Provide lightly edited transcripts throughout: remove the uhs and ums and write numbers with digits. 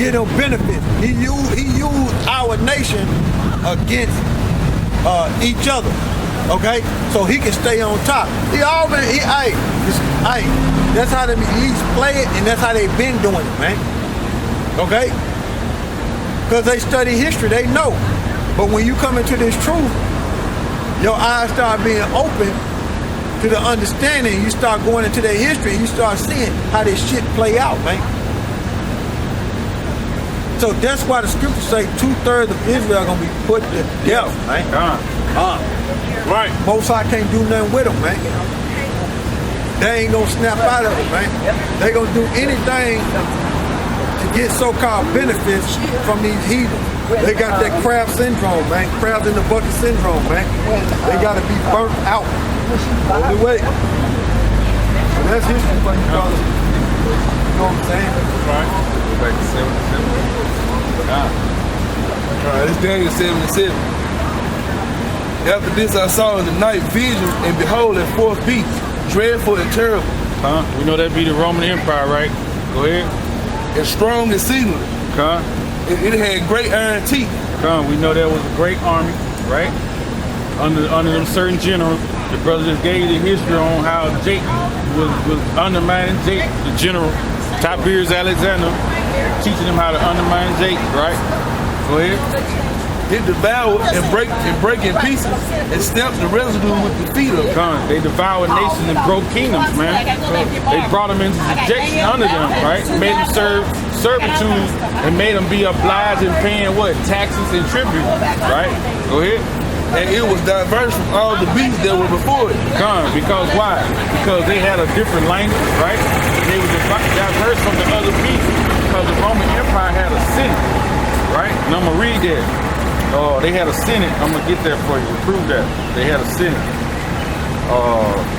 get him benefits. He used our nation against each other. Okay, so he can stay on top. That's how the elites play it, and that's how they've been doing it, man. Okay, because they study history, they know. But when you come into this truth, your eyes start being open to the understanding. You start going into their history, and you start seeing how this shit play out, man. So that's why the scriptures say 2/3 of Israel are gonna be put to death, man. Right. Most High can't do nothing with them, man. They ain't gonna snap out of it, man. They gonna do anything to get so-called benefits from these heathens. They got that crab syndrome, man. Crabs in the bucket syndrome, man. They gotta be burnt out. Only way. So that's history for you, brothers. You know what I'm saying? Right. Go back to 77. All right, it's Daniel 77. After this I saw in the night vision, and behold, a fourth beast, dreadful and terrible. We know that be the Roman Empire, right? Go ahead. And strong exceedingly. It had great iron teeth. We know there was a great army, right? Under them certain generals. The brother just gave you the history on how Jake was undermining Jake, the general, Tiberius Alexander, teaching him how to undermine Jake, right? Go ahead. It devoured and break in pieces and stamped the residue with the feet of it. They devoured nations and broke kingdoms, man. They brought them into subjection under them, right? Made them serve servitude and made them be obliged in paying what? Taxes and tribute, right? Go ahead. And it was diverse from all the beasts that were before it. Because why? Because they had a different language, right? They were diverse from the other beasts because the Roman Empire had a senate, right? And I'm going to read that. Oh, they had a senate. I'm going to get there for you to prove that. They had a senate.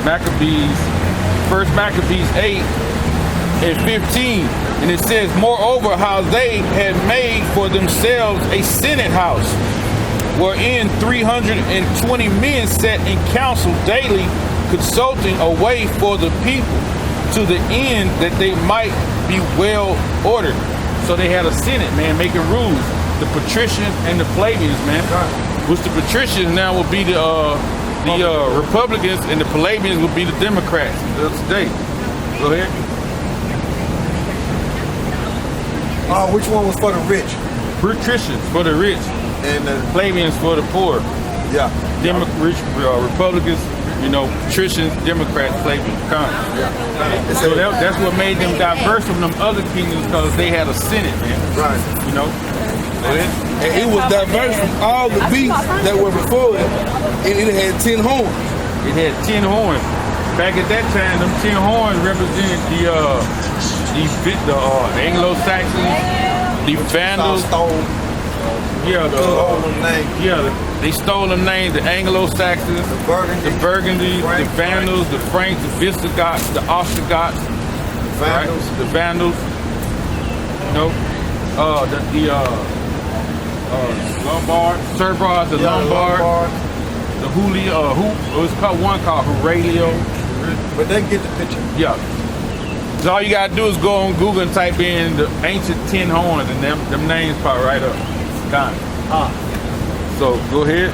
Maccabees, First Maccabees 8 and 15. And it says, moreover, how they had made for themselves a senate house, wherein 320 men sat in council daily, consulting a way for the people, to the end that they might be well ordered. So they had a senate, man, making rules. The patricians and the plebeians, man. Which the patricians now will be the Republicans, and the plebeians will be the Democrats today. Go ahead. Which one was for the rich? Patricians for the rich, and the plebeians for the poor. Yeah. Republicans, patricians, Democrats, plebeians. So that's what made them diverse from them other kingdoms, because they had a senate, man. Right. And it was diverse from all the beasts that were before it, and it had 10 horns. It had 10 horns. Back at that time, them 10 horns represented the Anglo-Saxons, the Vandals. They stole them names, the Anglo-Saxons, the Burgundy, the Vandals, the Franks, the Visigoths, the Ostrogoths, the Vandals, Lombard, Cerberus, the Lombard, the one called Aurelio. But they get the picture. Yeah. So all you gotta do is go on Google and type in the ancient 10 horns, and them names pop right up. So go ahead.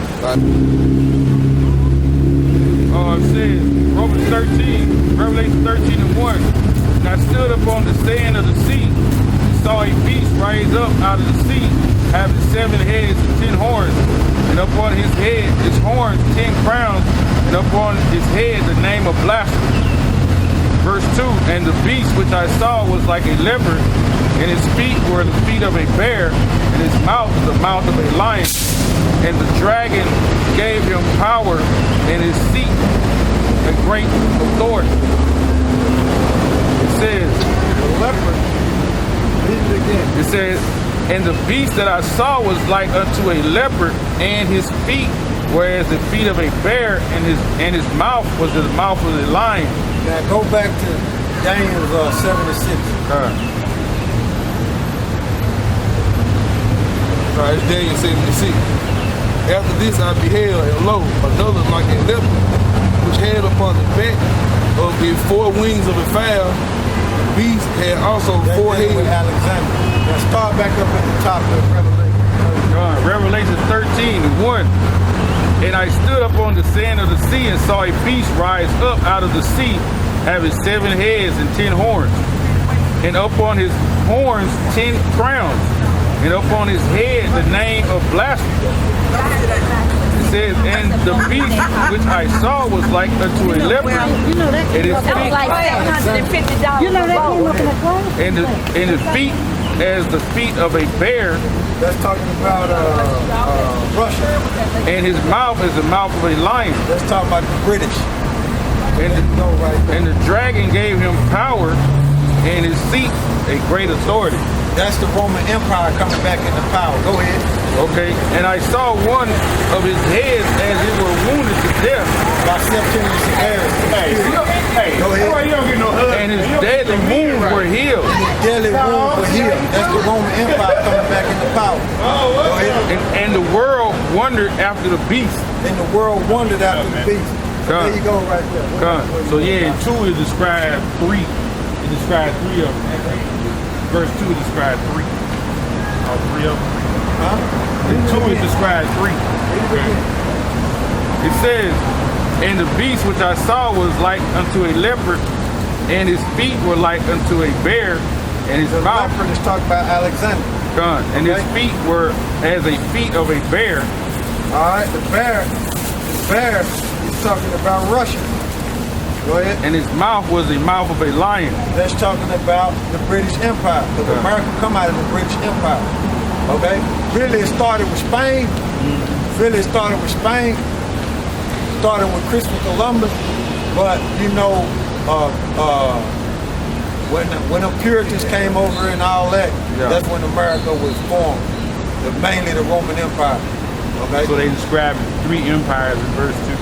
It says, Revelation 13 and 1. And I stood up on the sand of the sea, saw a beast rise up out of the sea, having 7 heads and 10 horns, and upon his head, his horns, 10 crowns, and upon his head the name of blasphemy. Verse 2, and the beast which I saw was like a leopard, and his feet were the feet of a bear, and his mouth the mouth of a lion. And the dragon gave him power, and his seat a great authority. It says, the leopard, it says, and the beast that I saw was like unto a leopard, and his feet were as the feet of a bear, and his mouth was the mouth of a lion. Now go back to Daniel 76. It's Daniel 76. After this I beheld, and lo, another like a leopard, which had upon the back of it 4 wings of a fowl. The beast had also 4 heads. Alexander. start back up at the top of Revelation. Revelation 13:1. And I stood up on the sand of the sea and saw a beast rise up out of the sea, having 7 heads and 10 horns, and upon his horns 10 crowns, and upon his head the name of blasphemy. It says, and the beast which I saw was like unto a leopard, You know that and his came up feet, like $750. You know that came up in the class? and his feet as the feet of a bear, That's talking about Russia. and his mouth is the mouth of a lion. That's talking about the British. And the, No, right there. and the dragon gave him power, and his seat a great authority. That's the Roman Empire coming back into power. Go ahead. Okay, and I saw one of his heads as it were wounded to death, By Septimius Severus. Go ahead. You don't get no hug. and his deadly wounds were healed. Deadly wounds were healed. That's the Roman Empire coming back into power. Go ahead. And the world wondered after the beast. And the world wondered after the beast. So there you go right there. So yeah, in 2 it described 3. It described 3 of them. Verse 2 described 3. All 3 of them. Huh? In 2 it described 3. It says, and the beast which I saw was like unto a leopard, and his feet were like unto a bear, and his The mouth, leopard is talking about Alexander. and his feet were as a feet of a bear, All right, the bear is talking about Russia. Go ahead. and his mouth was the mouth of a lion. That's talking about the British Empire. Because America come out of the British Empire. Okay? Really, it started with Spain. Started with Christopher Columbus. But, you know, when the Puritans came over and all that, that's when America was formed. Mainly the Roman Empire. Okay? So they described 3 empires in verse 2.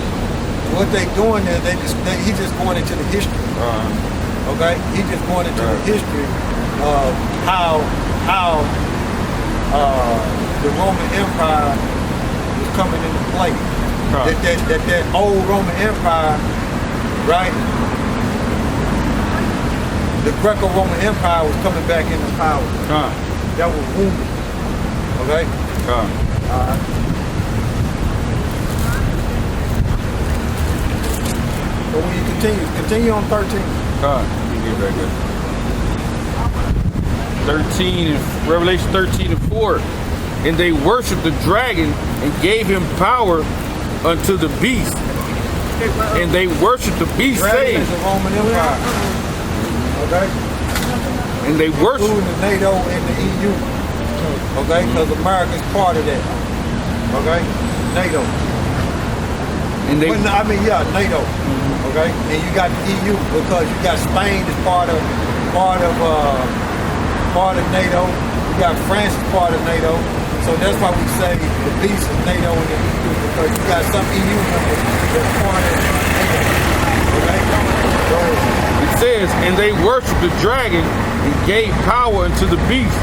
What they doing is he's just going into the history. Okay, he's just going into the history of how the Roman Empire was coming into play. That old Roman Empire, right? The Greco-Roman Empire was coming back into power. That was wounded. Okay. But when you continue on 13. Let me get back up. 13 and Revelation 13:4. And they worshiped the dragon and gave him power unto the beast. And they worshiped the beast, Dragon saying, is the Roman Empire. Okay? and they worshiped. Including the NATO and the EU. Okay? Because America's part of that. Okay? NATO. And they, NATO. Okay? And you got the EU because you got Spain as part of NATO. You got France as part of NATO. So that's why we say the beast is NATO and the EU because you got some EU members that's part of NATO. Okay? it says, and they worshiped the dragon and gave power unto the beast.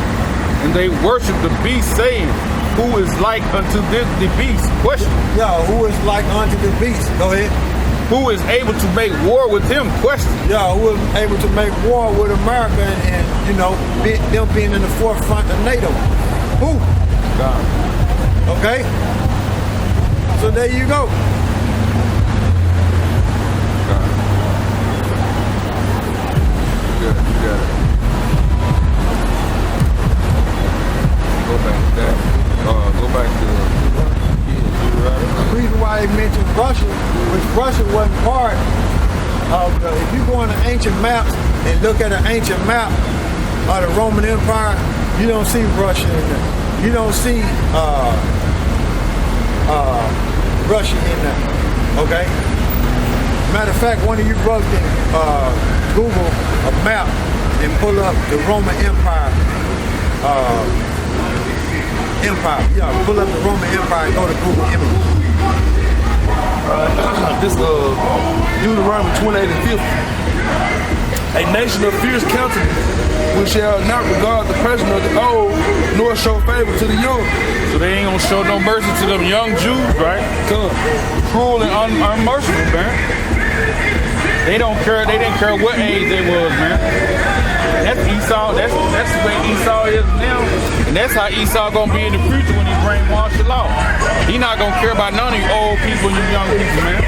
And they worshiped the beast, saying, who is like unto the beast? Question. Yeah, who is like unto the beast? Go ahead. Who is able to make war with him? Question. Yeah, who is able to make war with America and them being in the forefront of NATO? Who? God. Okay? So there you go. God. Good, you got it. Go back to that. Go back to The reason why they mentioned Russia, which Russia wasn't part of if you go on the ancient maps and look at an ancient map of the Roman Empire, you don't see Russia in there. You don't see Russia in there. Okay? Matter of fact, one of you brothers can Google a map and pull up the Roman Empire. Pull up the Roman Empire and go to Google Images. This Deuteronomy 28 and 50. A nation of fierce countenance, which shall not regard the person of the old, nor show favor to the young. So they ain't gonna show no mercy to them young Jews, right? Cruel and unmerciful, man. They don't care. They didn't care what age they was, man. That's Esau. That's the way Esau is now. And that's how Esau gonna be in the future when he bring martial law. He not gonna care about none of you old people and you young people, man.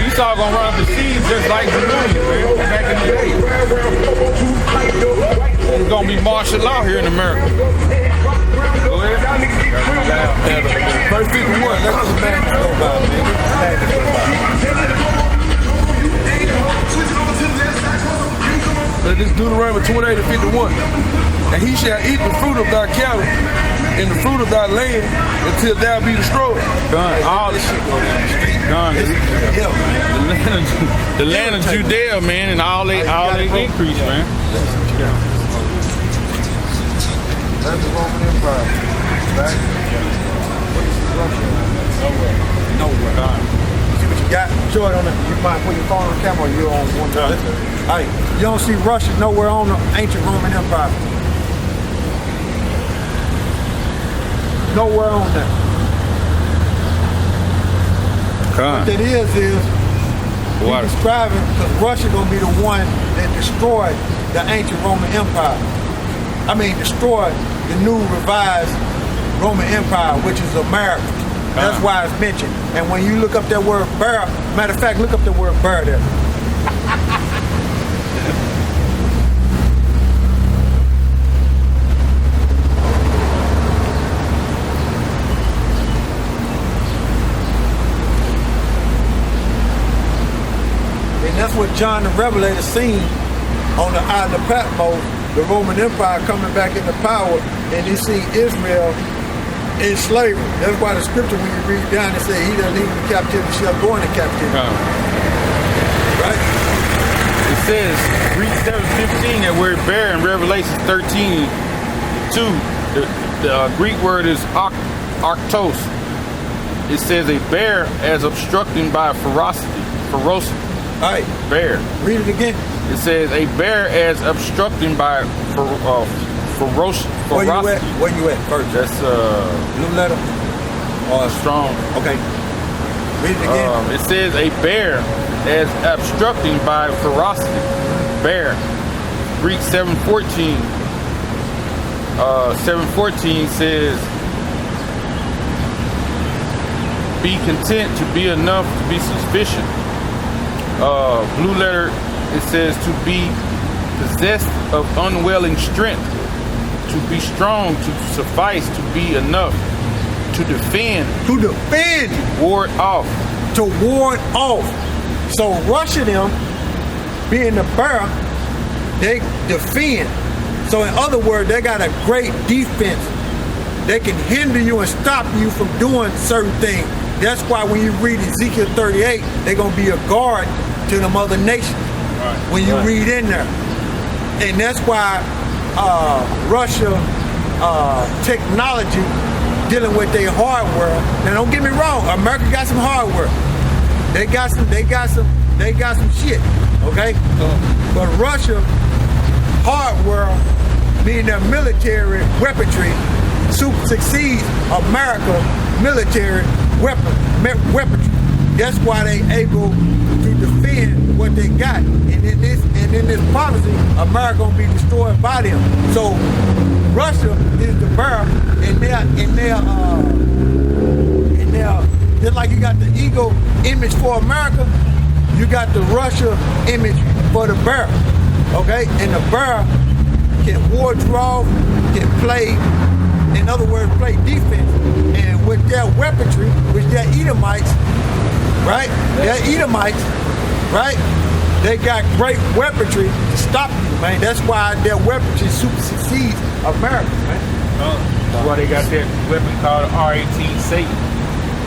Esau gonna run up the seas just like the movies, man, back in the day. It's gonna be martial law here in America. Go ahead. Verse 51, let's just back to go by, man. But this Deuteronomy 28 and 51. And he shall eat the fruit of thy cattle and the fruit of thy land until thou be destroyed. Done. All this shit go down the street. Done. The land of Judea, man, and all they increase, man. That's the Roman Empire, right? Nowhere. See what you got? Show it on the. You might put your phone on camera. You're on one. Hey, you don't see Russia nowhere on the ancient Roman Empire. Nowhere on that. What that is he's describing, because Russia gonna be the one that destroyed the ancient Roman Empire. I mean, destroyed the new revised Roman Empire, which is America. That's why it's mentioned. And when you look up that word bear, matter of fact, look up the word bear there. And that's what John the Revelator seen on the island of Patmos, the Roman Empire coming back into power, and he seen Israel in slavery. That's why the scripture, when you read down, it says, he that leave in captivity shall go into captivity. Right? It says, Greek 7:15, that word bear in Revelation 13:2. The Greek word is arctos. It says a bear as obstructing by ferocity. All right. Bear. Read it again. It says a bear as obstructing by ferocity. Where you at first? That's blue letter or strong. Okay. Read it again. It says a bear as obstructing by ferocity. Bear. Greek 7:14. 7:14 says, be content to be enough to be sufficient. Blue letter, it says to be possessed of unwelling strength, to be strong, to suffice, to be enough, to defend, ward off. To ward off. So Russia them, being the bear, they defend. So in other words, they got a great defense. They can hinder you and stop you from doing certain things. That's why when you read Ezekiel 38, they're going to be a guard to them other nations. When you read in there. And that's why Russia technology dealing with their hardware. Now don't get me wrong, America got some hardware. They got some shit, okay? But Russia hardware, meaning their military weaponry, succeeds America military weaponry. That's why they able to defend what they got. And in this policy, America gonna be destroyed by them. So Russia is the bear, and they're just like you got the eagle image for America, you got the Russia image for the bear. Okay? And the bear can ward you off, can play, in other words, play defense. And with their weaponry, with their Edomites, right? Their Edomites, right? They got great weaponry to stop you, man. That's why their weaponry supersedes America, man. That's why they got that weapon called R-18 Satan.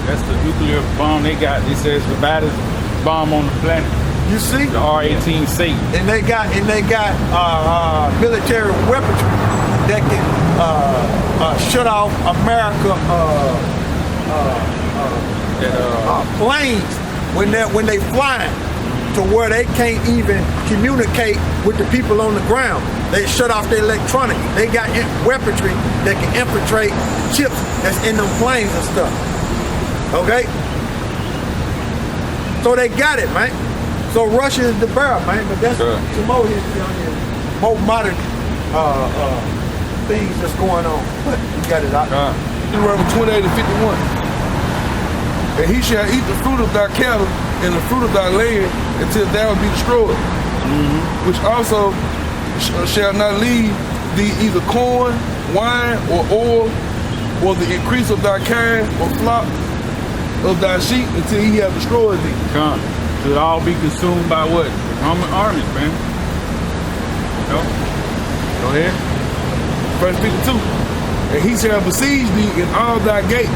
That's the nuclear bomb they got. It says the baddest bomb on the planet. You see? The R-18 Satan. And they got military weaponry that can shut off America planes when they flying to where they can't even communicate with the people on the ground. They shut off their electronics. They got weaponry that can infiltrate chips that's in them planes and stuff. Okay? So they got it, man. So Russia is the bear, man. But that's some more history on here. More modern things that's going on. But you got it out. Deuteronomy 28 and 51. And he shall eat the fruit of thy cattle and the fruit of thy land until thou be destroyed. Which also shall not leave thee either corn, wine, or oil, or the increase of thy kind, or flock of thy sheep, until he have destroyed thee. Should all be consumed by what? Roman armies, man. No? Go ahead. Verse 52. And he shall besiege thee in all thy gates,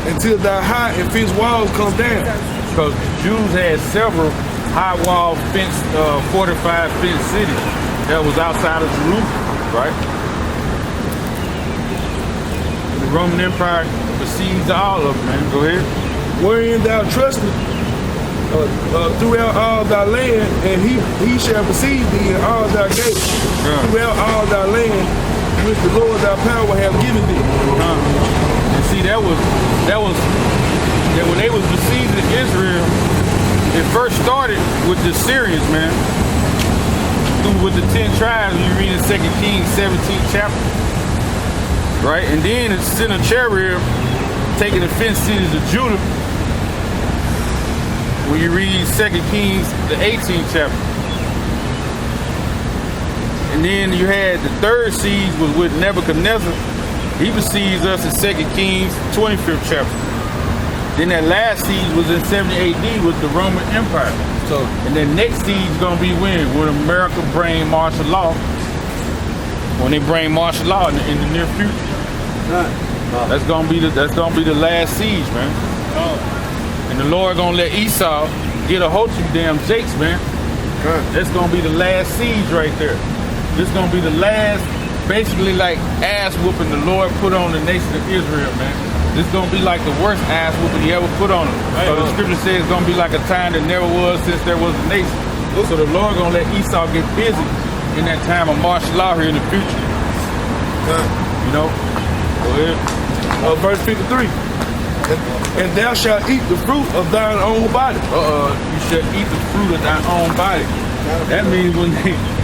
until thy high and fenced walls come down. Because the Jews had several high wall fenced, fortified fenced cities that was outside of Jerusalem, right? The Roman Empire besieged all of them, man. Go ahead. Wherein thou trustest throughout all thy land, and he shall besiege thee in all thy gates, throughout all thy land, which the Lord thy power have given thee. And see, that was when they was besieging Israel. It first started with the Syrians, man. With the 10 tribes, when you read in 2 Kings 17th chapter. Right? And then it's Sennacherib taking the fenced cities of Judah. When you read 2 Kings, the 18th chapter. And then you had the third siege was with Nebuchadnezzar. He besieged us in 2 Kings, 25th chapter. Then that last siege was in 70 AD with the Roman Empire. So, and then next siege gonna be when America bring martial law. When they bring martial law in the near future. That's gonna be the last siege, man. And the Lord gonna let Esau get a hold of you damn Jakes, man. That's gonna be the last siege right there. This gonna be the last, basically like ass whooping the Lord put on the nation of Israel, man. This is gonna be like the worst ass whooping he ever put on them. So the scripture says it's gonna be like a time that never was since there was a nation. So the Lord gonna let Esau get busy in that time of martial law here in the future. You know? Go ahead. Verse 53. And thou shalt eat the fruit of thine own body. You shall eat the fruit of thine own body. That means when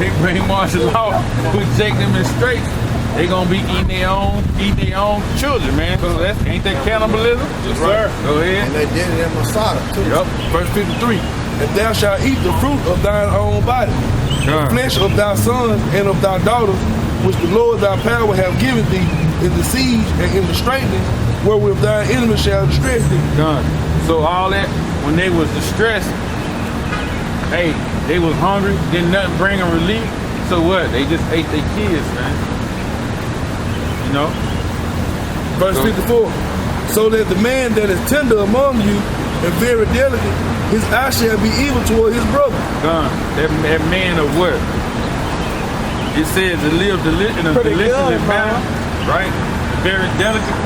they bring martial law with Jake them in straight, they gonna be eating their own children, man. So ain't that cannibalism? Yes, sir. Go ahead. And they did it in Masada too. Yep. Verse 53. And thou shalt eat the fruit of thine own body, the flesh of thy sons and of thy daughters, which the Lord thy power have given thee in the siege and in the straitness, wherewith thine enemies shall distress thee. So all that, when they was distressed, hey, they was hungry, didn't nothing bring them relief. So what? They just ate their kids, man. You know? Verse 54. So that the man that is tender among you and very delicate, his eye shall be evil toward his brother. That man of what? It says to live in a delicate manner, right? Very delicate.